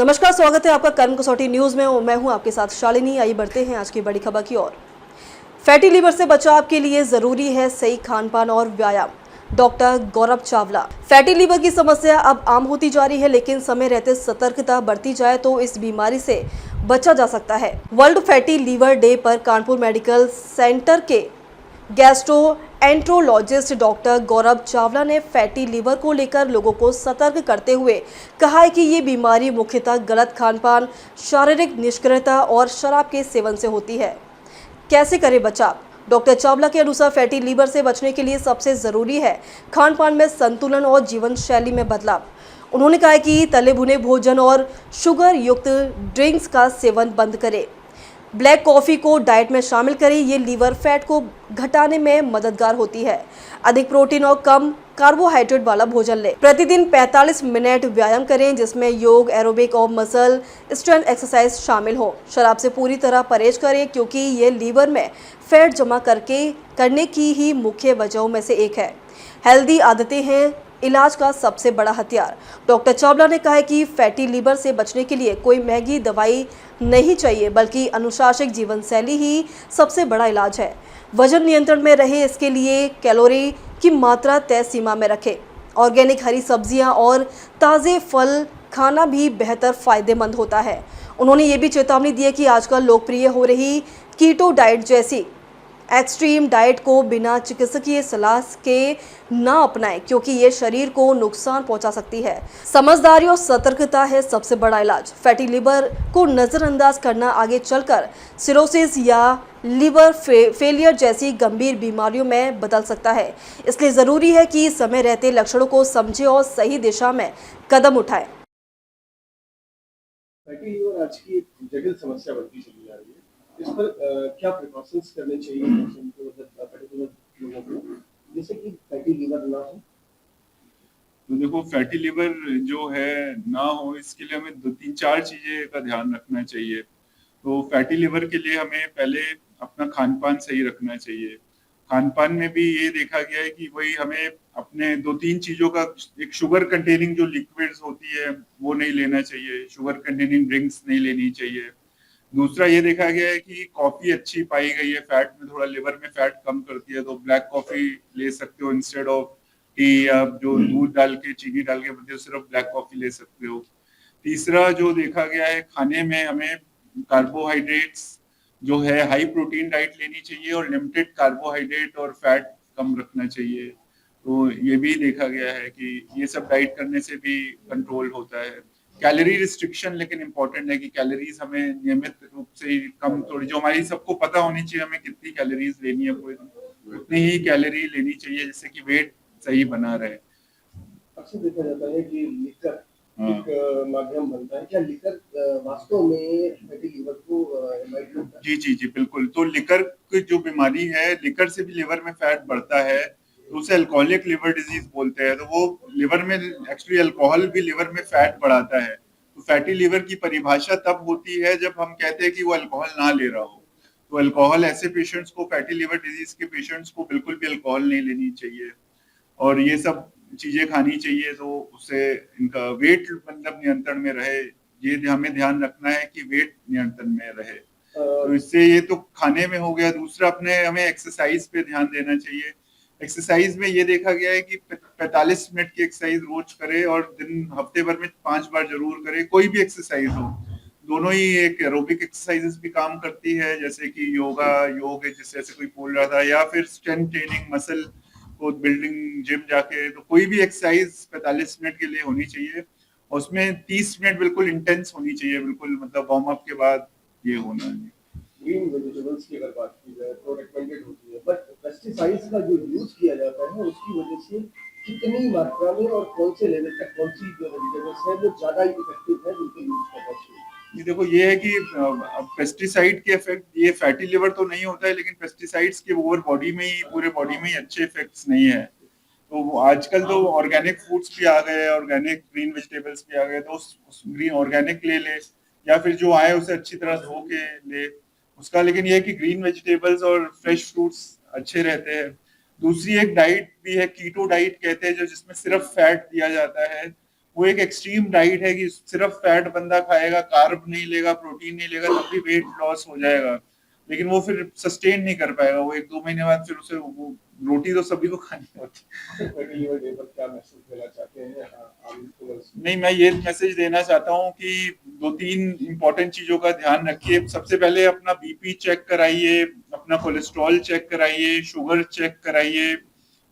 नमस्कार, स्वागत है आपका कर्म कसौटी न्यूज में। मैं हूं आपके साथ शालिनी। आइए बढ़ते हैं आज की बड़ी खबर की ओर। फैटी लीवर से बचाव के लिए जरूरी है सही खान पान और व्यायाम। डॉक्टर गौरव चावला। फैटी लीवर की समस्या अब आम होती जा रही है, लेकिन समय रहते सतर्कता बरती जाए तो इस बीमारी से बचा जा सकता है। वर्ल्ड फैटी लीवर डे पर कानपुर मेडिकल सेंटर के गैस्ट्रोएंट्रोलॉजिस्ट डॉक्टर गौरव चावला ने फैटी लीवर को लेकर लोगों को सतर्क करते हुए कहा है कि ये बीमारी मुख्यतः गलत खानपान, शारीरिक निष्क्रियता और शराब के सेवन से होती है। कैसे करें बचाव? डॉक्टर चावला के अनुसार फैटी लीवर से बचने के लिए सबसे जरूरी है खान पान में संतुलन और जीवन शैली में बदलाव। उन्होंने कहा कि तले भुने भोजन और शुगर युक्त ड्रिंक्स का सेवन बंद करें। ब्लैक कॉफ़ी को डाइट में शामिल करें, ये लीवर फैट को घटाने में मददगार होती है। अधिक प्रोटीन और कम कार्बोहाइड्रेट वाला भोजन लें। प्रतिदिन 45 मिनट व्यायाम करें, जिसमें योग, एरोबिक और मसल स्ट्रेंथ एक्सरसाइज शामिल हो। शराब से पूरी तरह परहेज करें, क्योंकि ये लीवर में फैट जमा करने की ही मुख्य वजहों में से एक है। हेल्दी आदतें हैं इलाज का सबसे बड़ा हथियार। डॉक्टर चावला ने कहा है कि फैटी लीवर से बचने के लिए कोई महंगी दवाई नहीं चाहिए, बल्कि अनुशासित जीवन शैली ही सबसे बड़ा इलाज है। वजन नियंत्रण में रहे, इसके लिए कैलोरी की मात्रा तय सीमा में रखें। ऑर्गेनिक हरी सब्जियां और ताज़े फल खाना भी बेहतर फायदेमंद होता है। उन्होंने ये भी चेतावनी दी है कि आजकल लोकप्रिय हो रही कीटो डाइट जैसी एक्सट्रीम डाइट को बिना चिकित्सकीय सलाह के ना अपनाएं, क्योंकि ये शरीर को नुकसान पहुंचा सकती है। समझदारी और सतर्कता है सबसे बड़ा इलाज। फैटी लिवर को नजरअंदाज करना आगे चलकर सिरोसिस या लिवर फेलियर जैसी गंभीर बीमारियों में बदल सकता है। इसलिए जरूरी है कि समय रहते लक्षणों को समझें और सही दिशा में कदम उठाएं। फैटी लीवर आज की एक जटिल समस्या बनती चली जा रही है। इस पर क्या प्रिकॉशंस करने चाहिए पेशेंट को, मतलब पर्टिकुलर लोगों को, जिससे कि फैटी लीवर ना हो? तो देखो, फैटी लिवर जो है ना हो, इसके लिए हमें 2-3-4 चीजें का ध्यान रखना चाहिए। तो फैटी लिवर के लिए हमें पहले अपना खान पान सही रखना चाहिए। खान पान में भी ये देखा गया है कि वही हमें अपने 2-3 चीजों का, एक शुगर कंटेनिंग जो लिक्विड्स होती है वो नहीं लेना चाहिए, शुगर कंटेनिंग ड्रिंक्स नहीं लेनी चाहिए। दूसरा ये देखा गया है कि कॉफी अच्छी पाई गई है, फैट में थोड़ा, लिवर में फैट कम करती है, तो ब्लैक कॉफी ले सकते हो इंस्टेड ऑफ टी, या जो दूध डाल के चीनी डाल के बनती है सिर्फ ब्लैक कॉफी ले सकते हो। तीसरा जो देखा गया है, खाने में हमें कार्बोहाइड्रेट्स जो है हाई प्रोटीन डाइट लेनी चाहिए और लिमिटेड कार्बोहाइड्रेट और फैट कम रखना चाहिए। तो ये भी देखा गया है कि ये सब डाइट करने से भी कंट्रोल होता है। कैलोरी रिस्ट्रिक्शन लेकिन इम्पोर्टेंट है कि कैलोरीज हमें नियमित रूप से कम, थोड़ी जो हमारी सबको पता होनी चाहिए हमें कितनी कैलोरीज लेनी है, कोई उतनी ही कैलोरी लेनी चाहिए, जिससे कि वेट सही बना रहे। अक्सर देखा जाता है कि लिकर एक माध्यम बनता है। क्या लिकर वास्तव में फैटी लीवर को इनवाइट करता है? जी जी जी, बिल्कुल। तो लिकर की जो बीमारी है, लिकर से भी लिवर में फैट बढ़ता है, तो उसे अल्कोहलिक लिवर डिजीज बोलते हैं। तो वो लिवर में एक्चुअली अल्कोहल भी लिवर में फैट बढ़ाता है। तो फैटी लिवर की परिभाषा तब होती है जब हम कहते हैं कि वो अल्कोहल ना ले रहा हो। तो अल्कोहल, ऐसे पेशेंट्स को, फैटी लिवर डिजीज के पेशेंट्स को बिल्कुल भी अल्कोहल नहीं लेनी चाहिए और ये सब चीजें खानी चाहिए, तो उससे इनका वेट मतलब नियंत्रण में रहे। ये हमें ध्यान रखना है कि वेट नियंत्रण में रहे। तो इससे ये तो खाने में हो गया। दूसरा, अपने हमें एक्सरसाइज पे ध्यान देना चाहिए। एक्सरसाइज में ये देखा गया है कि 45 मिनट की एक्सरसाइज रोज करे और दिन हफ्ते भर में 5 बार जरूर करे, कोई भी एक्सरसाइज हो। दोनों ही, एक एरोबिक एक्सरसाइजेस भी काम करती है, जैसे कि योग है, जिससे ऐसे कोई बोल रहा था, या फिर स्ट्रेंथ ट्रेनिंग, मसल को बिल्डिंग, जिम जाके, तो कोई भी एक्सरसाइज 45 मिनट के लिए होनी चाहिए। और उसमें 30 मिनट बिल्कुल इंटेंस होनी चाहिए, बिल्कुल मतलब वार्म अप के बाद ये होना है। ग्रीन वेजिटेबल्स की अगर बात की जाए तो रिकमेंडेड होती है, बट पेस्टिसाइड्स का जो यूज किया जाता है उसकी वजह से कितनी मात्रा में और कौन से लेवल तक कौन सी जो वेजिटेबल्स है वो ज्यादा इफेक्टिव है जिनके यूज करना चाहिए? ये देखो, ये है कि पेस्टिसाइड के इफेक्ट, ये फैटी लिवर तो नहीं होता है, लेकिन पेस्टिसाइड्स के ओवर बॉडी में ही, पूरे बॉडी में ही अच्छे इफेक्ट्स नहीं है। तो आजकल तो ऑर्गेनिक फूड्स भी आ गए, ऑर्गेनिक ग्रीन वेजिटेबल्स भी आ गए, तो उस ग्रीन ऑर्गेनिक ले ले, या फिर जो आए उसे अच्छी तरह धो के ले उसका। लेकिन ये है कि ग्रीन वेजिटेबल्स और फ्रेश फ्रूट्स अच्छे रहते हैं। दूसरी एक डाइट भी है, कीटो डाइट कहते हैं, जो जिसमें सिर्फ फैट दिया जाता है, वो एक एक्सट्रीम डाइट है कि सिर्फ फैट बंदा खाएगा, कार्ब नहीं लेगा, प्रोटीन नहीं लेगा, तब भी वेट लॉस हो जाएगा, लेकिन वो फिर सस्टेन नहीं कर पाएगा। वो 1-2 महीने बाद फिर उसे वो रोटी तो सभी को खानी होती है। फैटी लिवर डे पर क्या मैसेज देना चाहते हैं आम व्यूअर्स को? नहीं, मैं ये मैसेज देना चाहता हूँ कि 2-3 इंपॉर्टेंट चीजों का ध्यान रखिए। सबसे पहले अपना बीपी चेक कराइए, अपना कोलेस्ट्रॉल चेक कराइए, शुगर चेक कराइए।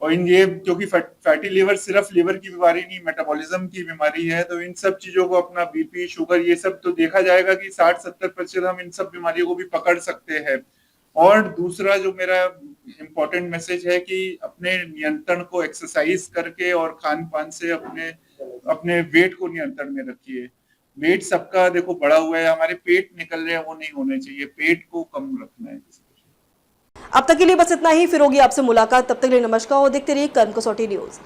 और इन ये क्योंकि फैटी लिवर सिर्फ लिवर की बीमारी नहीं, मेटाबॉलिज्म की बीमारी है, तो इन सब चीजों को अपना बीपी, शुगर, ये सब तो देखा जाएगा कि 60-70% हम इन सब बीमारियों को भी पकड़ सकते हैं। और दूसरा जो मेरा इम्पोर्टेंट मैसेज है कि अपने नियंत्रण को एक्सरसाइज करके और खान पान से अपने वेट को नियंत्रण में रखिए। वेट सबका देखो बढ़ा हुआ है, हमारे पेट निकल रहे हैं, वो नहीं होने चाहिए, पेट को कम रखना है। अब तक के लिए बस इतना ही। फिर होगी आपसे मुलाकात, तब तक के लिए नमस्कार और देखते रहिए कर्म कसौटी न्यूज।